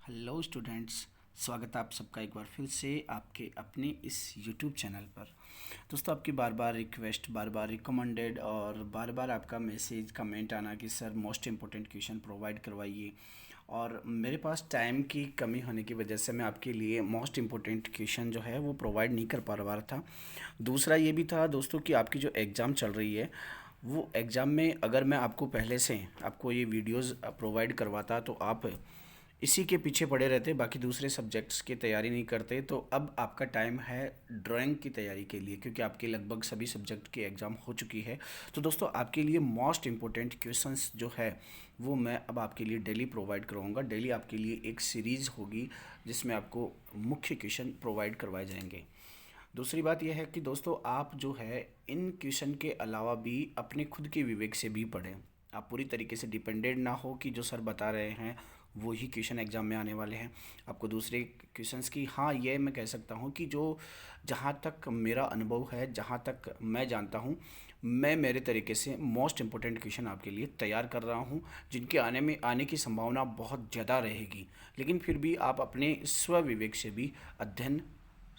Hello students. स्वागत है आप सबका एक बार फिर से आपके अपने इस यूट्यूब चैनल पर। दोस्तों, आपकी बार बार रिक्वेस्ट, बार बार रिकमेंडेड और बार बार आपका मैसेज कमेंट आना कि sir most important question provide करवाइए, और मेरे पास टाइम की कमी होने की वजह से मैं आपके लिए मोस्ट इम्पोर्टेंट क्वेश्चन जो है वो प्रोवाइड नहीं कर पा रहा था। दूसरा ये भी था दोस्तों कि आपकी जो एग्ज़ाम चल रही है वो एग्ज़ाम में अगर मैं आपको पहले से आपको ये वीडियोस प्रोवाइड करवाता तो आप इसी के पीछे पड़े रहते, बाकी दूसरे सब्जेक्ट्स की तैयारी नहीं करते। तो अब आपका टाइम है ड्राइंग की तैयारी के लिए, क्योंकि आपके लगभग सभी सब्जेक्ट की एग्ज़ाम हो चुकी है। तो दोस्तों, आपके लिए मोस्ट इम्पोर्टेंट क्वेश्चंस जो है वो मैं अब आपके लिए डेली प्रोवाइड करवाऊंगा। डेली आपके लिए एक सीरीज़ होगी जिसमें आपको मुख्य क्वेश्चन प्रोवाइड करवाए जाएंगे। दूसरी बात यह है कि दोस्तों, आप जो है इन क्वेश्चन के अलावा भी अपने खुद के विवेक से भी पढ़ें। आप पूरी तरीके से डिपेंडेंट ना हो कि जो सर बता रहे हैं वो ही क्वेश्चन एग्ज़ाम में आने वाले हैं। आपको दूसरे क्वेश्चंस की, हाँ ये मैं कह सकता हूँ कि जो जहाँ तक मेरा अनुभव है, जहाँ तक मैं जानता हूँ, मैं मेरे तरीके से मोस्ट इम्पोर्टेंट क्वेश्चन आपके लिए तैयार कर रहा हूँ, जिनके आने की संभावना बहुत ज़्यादा रहेगी। लेकिन फिर भी आप अपने स्व विवेक से भी अध्ययन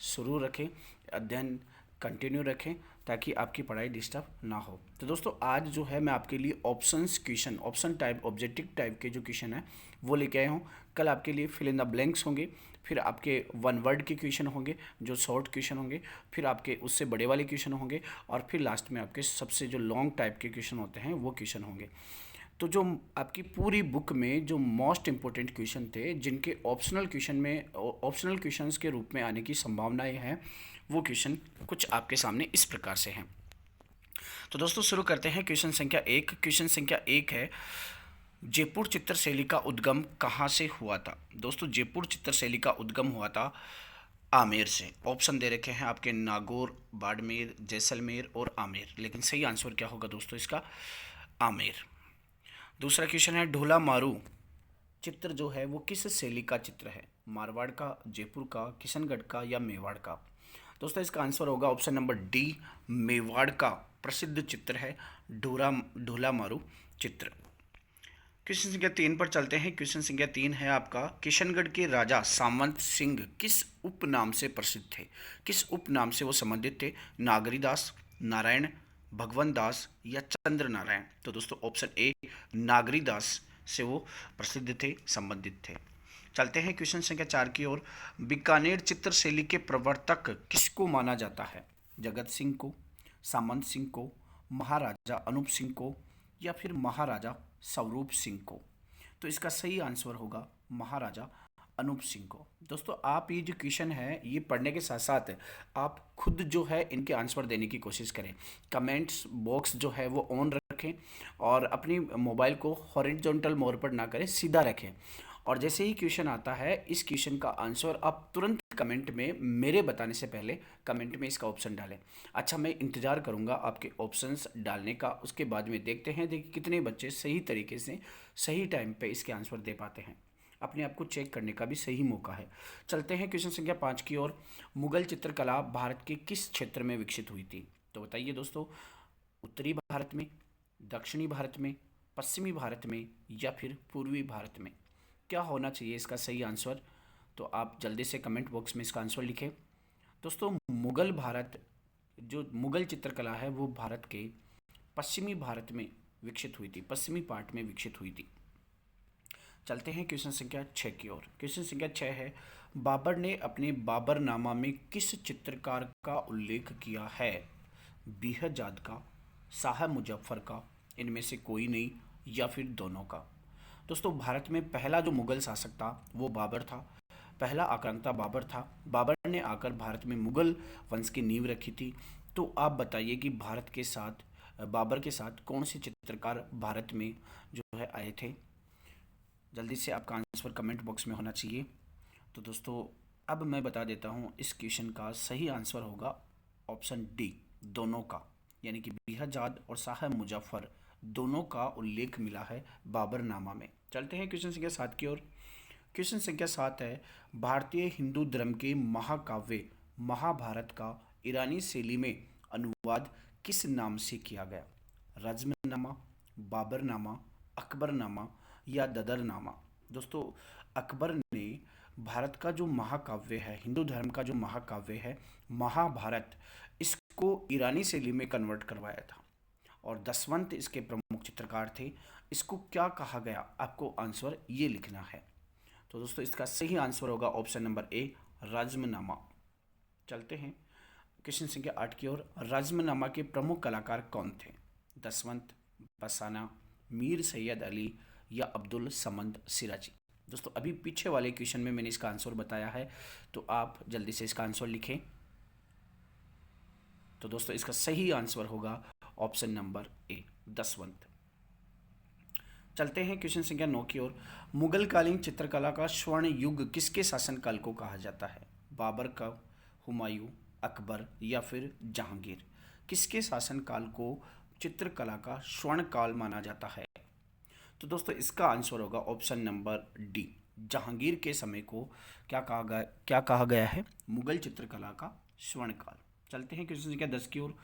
शुरू रखें, अध्ययन कंटिन्यू रखें, ताकि आपकी पढ़ाई डिस्टर्ब ना हो। तो दोस्तों, आज जो है मैं आपके लिए options question, option type, objective type के जो क्वेश्चन है वो लेके आया हूँ। कल आपके लिए फिल इन द ब्लैंक्स होंगे, फिर आपके वन वर्ड के क्वेश्चन होंगे जो शॉर्ट क्वेश्चन होंगे, फिर आपके उससे बड़े वाले क्वेश्चन होंगे, और फिर लास्ट में आपके सबसे जो लॉन्ग टाइप के क्वेश्चन होते हैं वो क्वेश्चन होंगे। तो जो आपकी पूरी बुक में जो मोस्ट इम्पोर्टेंट क्वेश्चन थे, जिनके ऑप्शनल क्वेश्चन में, ऑप्शनल क्वेश्चंस के रूप में आने की संभावनाएं हैं, वो क्वेश्चन कुछ आपके सामने इस प्रकार से हैं। तो दोस्तों, शुरू करते हैं क्वेश्चन संख्या एक। क्वेश्चन संख्या एक है, जयपुर चित्रशैली का उद्गम कहाँ से हुआ था? दोस्तों, जयपुर चित्रशैली का उद्गम हुआ था आमेर से। ऑप्शन दे रखे हैं आपके नागौर, बाड़मेर, जैसलमेर और आमेर, लेकिन सही आंसर क्या होगा दोस्तों इसका? आमेर। दूसरा क्वेश्चन है, ढोला मारू चित्र जो है वो किस शैली का चित्र है? मारवाड़ का, जयपुर का, किशनगढ़ का या मेवाड़ का? दोस्तों, इसका आंसर होगा ऑप्शन नंबर डी, मेवाड़ का प्रसिद्ध चित्र है ढोला ढोला मारू चित्र। क्वेश्चन संख्या तीन पर चलते हैं। क्वेश्चन संख्या तीन है आपका, किशनगढ़ के राजा सामंत सिंह किस उपनाम से प्रसिद्ध थे? किस उपनाम से वो संबंधित थे? नागरीदास, नारायण, भगवान दास या चंद्र नारायण? तो दोस्तों, ऑप्शन ए नागरीदास से वो प्रसिद्ध थे, संबंधित थे। चलते हैं क्वेश्चन संख्या चार की ओर। बीकानेर चित्रशैली के प्रवर्तक किसको माना जाता है? जगत सिंह को, सामंत सिंह को, महाराजा अनूप सिंह को या फिर महाराजा स्वरूप सिंह को? तो इसका सही आंसर होगा महाराजा अनूप सिंह को। दोस्तों, आप ये जो क्वेश्चन है ये पढ़ने के साथ साथ आप खुद जो है इनके आंसर देने की कोशिश करें। कमेंट्स बॉक्स जो है वो ऑन रखें और अपनी मोबाइल को हॉरिजॉन्टल मोड पर ना करें, सीधा रखें। और जैसे ही क्वेश्चन आता है, इस क्वेश्चन का आंसर आप तुरंत कमेंट में, मेरे बताने से पहले कमेंट में इसका ऑप्शन डालें। अच्छा, मैं इंतज़ार करूंगा आपके ऑप्शंस डालने का। उसके बाद में देखते हैं देखिए कितने बच्चे सही तरीके से सही टाइम पे इसके आंसर दे पाते हैं। अपने आप को चेक करने का भी सही मौका है। चलते हैं क्वेश्चन संख्या पाँच की ओर। मुगल चित्रकला भारत के किस क्षेत्र में विकसित हुई थी? तो बताइए दोस्तों, उत्तरी भारत में, दक्षिणी भारत में, पश्चिमी भारत में या फिर पूर्वी भारत में? क्या होना चाहिए इसका सही आंसर? तो आप जल्दी से कमेंट बॉक्स में इसका आंसर लिखें। दोस्तों, मुगल भारत, जो मुगल चित्रकला है वो भारत के पश्चिमी भारत में विकसित हुई थी, पश्चिमी पार्ट में विकसित हुई थी। चलते हैं क्वेश्चन संख्या छः की ओर। क्वेश्चन संख्या छः है, बाबर ने अपने बाबरनामा में किस चित्रकार का उल्लेख किया है? बेहजाद का, शाह मुजफ्फर का, इनमें से कोई नहीं या फिर दोनों का? दोस्तों, भारत में पहला जो मुगल शासक था वो बाबर था। पहला आक्रांता बाबर था। बाबर ने आकर भारत में मुगल वंश की नींव रखी थी। तो आप बताइए कि भारत के साथ, बाबर के साथ कौन से चित्रकार भारत में जो है आए थे? जल्दी से आपका आंसर कमेंट बॉक्स में होना चाहिए। तो दोस्तों, अब मैं बता देता हूँ, इस क्वेश्चन का सही आंसर होगा ऑप्शन डी, दोनों का। यानी कि बेहजाद और शाह मुजफ्फर दोनों का उल्लेख मिला है बाबरनामा में। चलते हैं क्वेश्चन संख्या सात की ओर। क्वेश्चन संख्या सात है, भारतीय हिंदू धर्म के महाकाव्य महाभारत का ईरानी शैली में अनुवाद किस नाम से किया गया? रज्मनामा, बाबरनामा, अकबरनामा या ददरनामा? दोस्तों, अकबर ने भारत का जो महाकाव्य है, हिंदू धर्म का जो महाकाव्य है महाभारत, इसको ईरानी शैली में कन्वर्ट करवाया था और दसवंत इसके प्रमुख चित्रकार थे। इसको क्या कहा गया, आपको आंसर ये लिखना है। तो दोस्तों इसका सही आंसर होगा ऑप्शन नंबर ए, राजमनामा। चलते हैं क्वेश्चन संख्या 8 की ओर। राजमनामा के प्रमुख कलाकार कौन थे? दसवंत, बसाना, मीर सैयद अली या अब्दुल समद सिराजी। दोस्तों अभी पीछे वाले क्वेश्चन में मैंने इसका आंसर बताया है, तो आप जल्दी से इसका आंसर लिखें। तो दोस्तों इसका सही आंसर होगा ऑप्शन नंबर ए, दसवंत। चलते हैं क्वेश्चन संख्या 9 की ओर। मुगल कालीन चित्रकला का स्वर्ण युग किसके शासनकाल को कहा जाता है? बाबर का, हुमायूं, अकबर या फिर जहांगीर। किसके शासनकाल को चित्रकला का स्वर्ण काल माना जाता है? तो दोस्तों इसका आंसर होगा ऑप्शन नंबर डी, जहांगीर के समय को क्या कहा गया है? मुगल चित्रकला का स्वर्ण काल। चलते हैं क्वेश्चन संख्या 10 की ओर।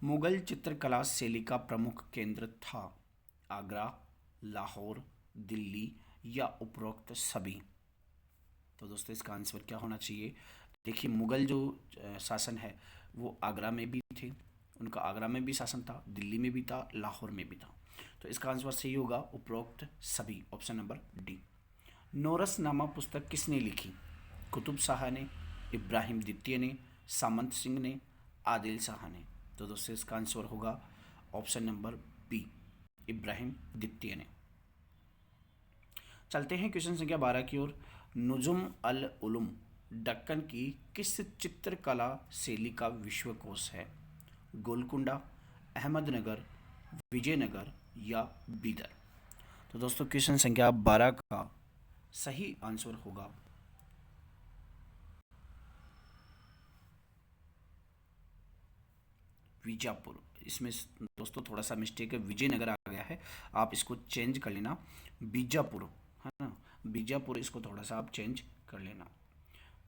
मुगल चित्रकला शैली का प्रमुख केंद्र था आगरा, लाहौर, दिल्ली या उपरोक्त सभी। तो दोस्तों इसका आंसर क्या होना चाहिए? देखिए मुगल जो शासन है वो आगरा में भी थे, उनका आगरा में भी शासन था, दिल्ली में भी था, लाहौर में भी था। तो इसका आंसर सही होगा उपरोक्त सभी, ऑप्शन नंबर डी। नोरसनामा पुस्तक किसने लिखी? कुतुब शाह ने, इब्राहिम द्वितीय ने, सामंत सिंह ने, आदिल शाह ने। तो दोस्तों इसका आंसर होगा ऑप्शन नंबर बी, इब्राहिम द्वितीय ने। चलते हैं क्वेश्चन संख्या 12 की ओर। नुजुम अल उलूम दक्कन की किस चित्रकला शैली का विश्वकोश है? गोलकुंडा, अहमदनगर, विजयनगर या बीदर। तो दोस्तों क्वेश्चन संख्या 12 का सही आंसर होगा बीजापुर। इसमें दोस्तों थोड़ा सा मिस्टेक है, विजयनगर आ गया है, आप इसको चेंज कर लेना, बीजापुर है ना, बीजापुर, इसको थोड़ा सा आप चेंज कर लेना।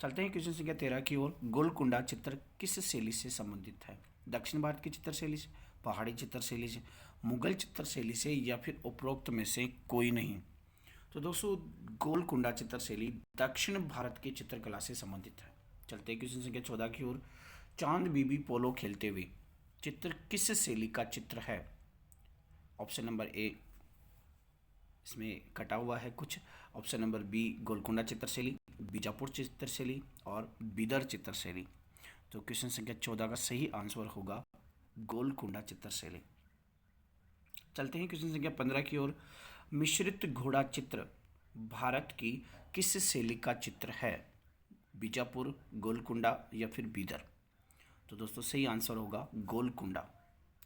चलते हैं क्वेश्चन संख्या 13 की ओर। गोलकुंडा चित्र किस शैली से संबंधित है? दक्षिण भारत की चित्र शैली से, पहाड़ी चित्र शैली से, मुगल चित्र शैली से या फिर उपरोक्त में से कोई नहीं। तो दोस्तों गोलकुंडा चित्र शैली दक्षिण भारत की चित्रकला से संबंधित है। चलते हैं क्वेश्चन संख्या 14 की ओर। चांद बीबी पोलो खेलते हुए चित्र किस शैली का चित्र है? ऑप्शन नंबर ए, इसमें कटा हुआ है कुछ, ऑप्शन नंबर बी गोलकुंडा चित्रशैली, बीजापुर चित्रशैली और बीदर चित्रशैली। तो क्वेश्चन संख्या 14 का सही आंसर होगा गोलकुंडा चित्रशैली। चलते हैं क्वेश्चन संख्या 15 की ओर। मिश्रित घोड़ा चित्र भारत की किस शैली का चित्र है? बीजापुर, गोलकुंडा या फिर बीदर। तो दोस्तों सही आंसर होगा गोलकुंडा।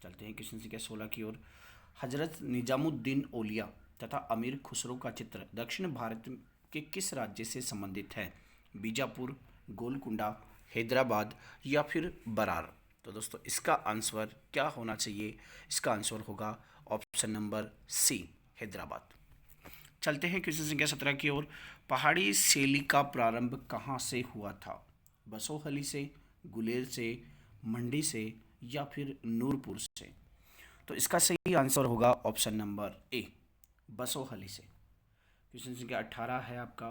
चलते हैं क्वेश्चन संख्या 16 की ओर। हजरत निजामुद्दीन औलिया तथा अमीर खुसरो का चित्र दक्षिण भारत के किस राज्य से संबंधित है? बीजापुर, गोलकुंडा, हैदराबाद या फिर बरार। तो दोस्तों इसका आंसर क्या होना चाहिए? इसका आंसर होगा ऑप्शन नंबर सी, हैदराबाद। चलते हैं क्वेश्चन संख्या 17 की ओर। पहाड़ी शैली का प्रारंभ कहाँ से हुआ था? बसोहली से, गुलेर से, मंडी से या फिर नूरपुर से। तो इसका सही आंसर होगा ऑप्शन नंबर ए, बसोहली से। क्वेश्चन संख्या 18 है आपका।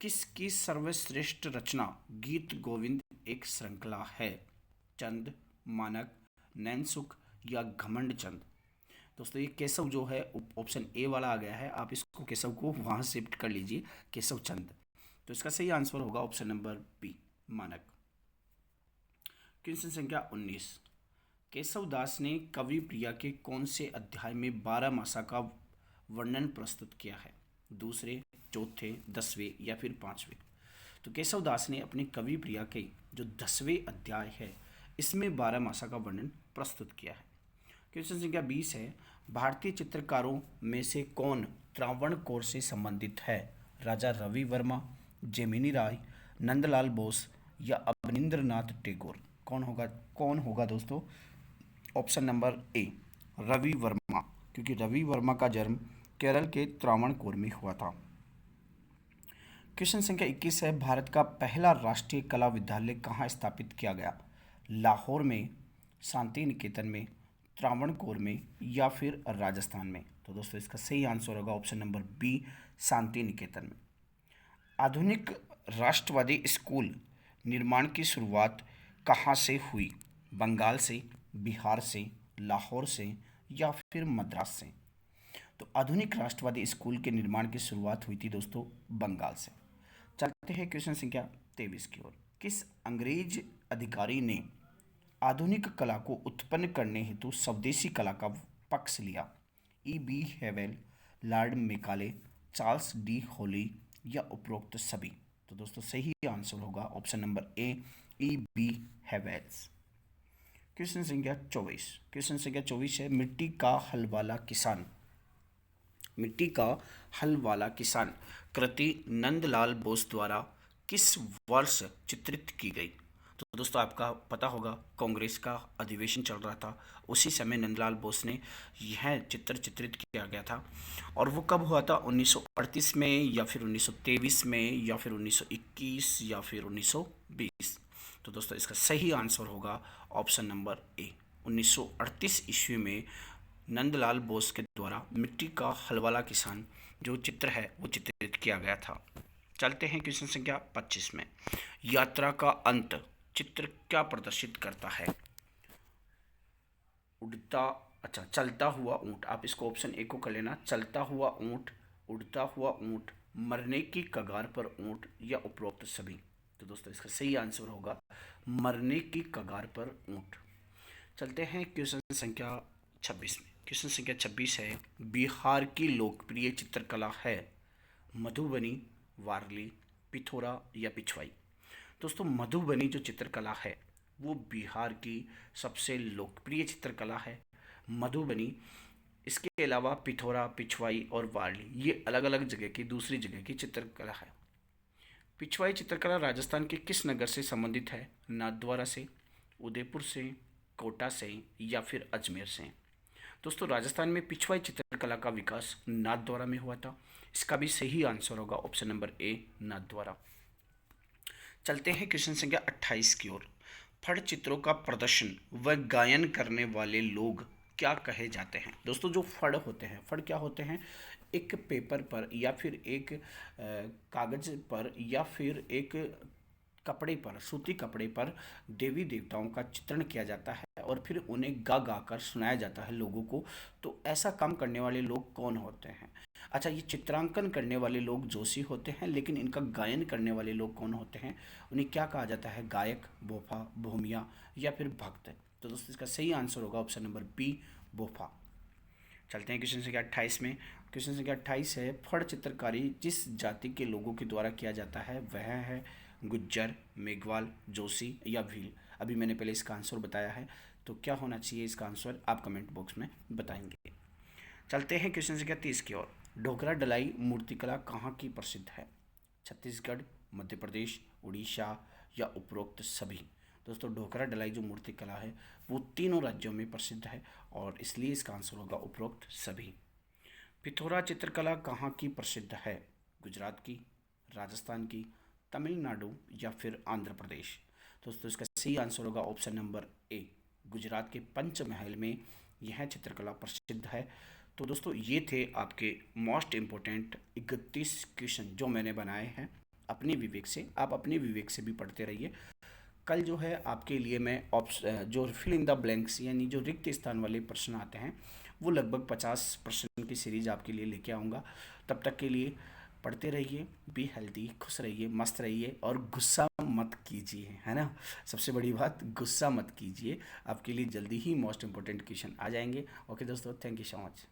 किसकी सर्वश्रेष्ठ रचना गीत गोविंद एक श्रृंखला है? चंद, मानक, नैनसुख या घमंड चंद। दोस्तों ये केशव जो है ऑप्शन ए वाला आ गया है, आप इसको केशव को वहाँ शिफ्ट कर लीजिए, केशव चंद। तो इसका सही आंसर होगा ऑप्शन नंबर बी, मानक। क्वेश्चन संख्या 19। केशव दास ने कवि प्रिया के कौन से अध्याय में 12 मासा का वर्णन प्रस्तुत किया है? दूसरे, चौथे, 10वें या फिर 5वें। तो केशव दास ने अपनी कवि प्रिया के जो 10वें अध्याय है इसमें 12 मासा का वर्णन प्रस्तुत किया है। क्वेश्चन संख्या 20 है। भारतीय चित्रकारों में से कौन त्रावणकोर से संबंधित है? राजा रवि वर्मा, जेमिनी राय, नंदलाल बोस या अवनींद्रनाथ टैगोर। कौन होगा दोस्तों? Option number A, Ravi Varma, क्योंकि रवि वर्मा का जन्म केरल के त्रावणकोर में हुआ था। क्वेश्चन संख्या 21 है। भारत का पहला राष्ट्रीय कला विद्यालय कहाँ स्थापित किया गया? लाहौर में, शांति निकेतन में, त्रावणकोर में या फिर राजस्थान में। तो दोस्तों इसका सही आंसर होगा option number B, Shanti Niketan में। आधुनिक राष्ट्रवादी स्कूल निर्माण की शुरुआत कहाँ से हुई? बंगाल से, बिहार से, लाहौर से या फिर मद्रास से? तो आधुनिक राष्ट्रवादी स्कूल के निर्माण की शुरुआत हुई थी दोस्तों बंगाल से। चलते हैं क्वेश्चन संख्या 23 की ओर। किस अंग्रेज अधिकारी ने आधुनिक कला को उत्पन्न करने हेतु स्वदेशी कला का पक्ष लिया? E B Havell, Lord Macaulay, Charles D'Oyly या उपरोक्त सभी? तो दोस्तों सही आंसर होगा option number A, E B Havells. Question संख्या 24 है, मिट्टी का हल वाला किसान। मिट्टी का हल वाला किसान कृति नंदलाल बोस द्वारा किस वर्ष चित्रित की गई? तो दोस्तों आपका पता होगा कांग्रेस का अधिवेशन चल रहा था, उसी समय नंदलाल बोस ने यह चित्र चित्रित किया गया था। और वो कब हुआ था? 1938 में या फिर 1923 में या फिर 1921 या फिर 1920? तो दोस्तों इसका सही आंसर होगा ऑप्शन नंबर ए, 1938 ईस्वी में नंदलाल बोस के द्वारा मिट्टी का हल वाला किसान जो चित्र है वो चित्रित किया गया था। चलते हैं क्वेश्चन संख्या 25 में। यात्रा का अंत चित्र क्या प्रदर्शित करता है? चलता हुआ ऊंट, आप इसको ऑप्शन ए को कर लेना। चलता हुआ ऊंट, उड़ता हुआ ऊंट, मरने की कगार पर ऊंट या उपरोक्त सभी? तो दोस्तों इसका सही आंसर होगा मरने की कगार पर ऊंट। चलते हैं क्वेश्चन संख्या 26 में। क्वेश्चन संख्या 26 है, बिहार की लोकप्रिय चित्रकला है मधुबनी, वारली, पिथौरा या पिछवाई? दोस्तों मधुबनी जो चित्रकला है वो बिहार की सबसे लोकप्रिय चित्रकला है। मधुबनी, इसके अलावा पिथौरा, पिछवाई और वारली ये अलग अलग जगह की दूसरी जगह की चित्रकला है। पिछवाई चित्रकला राजस्थान के किस नगर से संबंधित है? नाथद्वारा से, उदयपुर से, कोटा से या फिर अजमेर से? दोस्तों राजस्थान में पिछवाई चित्रकला का विकास नाथद्वारा में हुआ था। इसका भी सही आंसर होगा ऑप्शन नंबर ए, नाथद्वारा। चलते हैं क्वेश्चन संख्या 28 की ओर। फड़ चित्रों का प्रदर्शन व गायन करने वाले लोग क्या कहे जाते हैं? दोस्तों जो फड़ होते हैं, फड़ क्या होते हैं? एक पेपर पर या फिर एक कागज पर या फिर एक कपड़े पर, सूती कपड़े पर देवी देवताओं का चित्रण किया जाता है और फिर उन्हें गा गा कर सुनाया जाता है लोगों को। तो ऐसा काम करने वाले लोग कौन होते हैं? अच्छा, ये चित्रांकन करने वाले लोग जोशी होते हैं, लेकिन इनका गायन करने वाले लोग कौन होते हैं? उन्हें क्या कहा जाता है? गायक, बोफा, भूमिया या फिर भक्त? तो दोस्तों इसका सही आंसर होगा ऑप्शन नंबर बी, बोफा। चलते हैं क्वेश्चन संख्या 28 में। क्वेश्चन संख्या 28 है, फड़ चित्रकारी जिस जाति के लोगों के द्वारा किया जाता है वह है गुज्जर, मेघवाल, जोशी या भील? अभी मैंने पहले इसका आंसर बताया है, तो क्या होना चाहिए इसका आंसर आप कमेंट बॉक्स में बताएंगे। चलते हैं क्वेश्चन संख्या 30 की ओर। ढोकरा डलाई मूर्तिकला कहाँ की प्रसिद्ध है? छत्तीसगढ़, मध्य प्रदेश, उड़ीसा या उपरोक्त सभी? दोस्तों ढोकरा डलाई जो मूर्तिकला है वो तीनों राज्यों में प्रसिद्ध है और इसलिए इसका आंसर होगा उपरोक्त सभी। पिथौरा चित्रकला कहाँ की प्रसिद्ध है? गुजरात की, राजस्थान की, तमिलनाडु या फिर आंध्र प्रदेश? दोस्तों इसका सही आंसर होगा ऑप्शन नंबर ए, गुजरात के पंचमहल में यह चित्रकला प्रसिद्ध है। तो दोस्तों ये थे आपके मोस्ट इम्पोर्टेंट 31 क्वेश्चन जो मैंने बनाए हैं अपने विवेक से। आप अपने विवेक से भी पढ़ते रहिए। कल जो है आपके लिए मैं जो फिल इन द ब्लैंक्स यानी जो रिक्त स्थान वाले प्रश्न आते हैं वो लगभग 50 प्रश्न की सीरीज आपके लिए लेके आऊँगा। तब तक के लिए पढ़ते रहिए, बी हेल्दी, खुश रहिए, मस्त रहिए और गुस्सा मत कीजिए, है ना। सबसे बड़ी बात, गुस्सा मत कीजिए। आपके लिए जल्दी ही मोस्ट इम्पोर्टेंट क्वेश्चन आ जाएंगे। ओके दोस्तों, थैंक यू सो मच।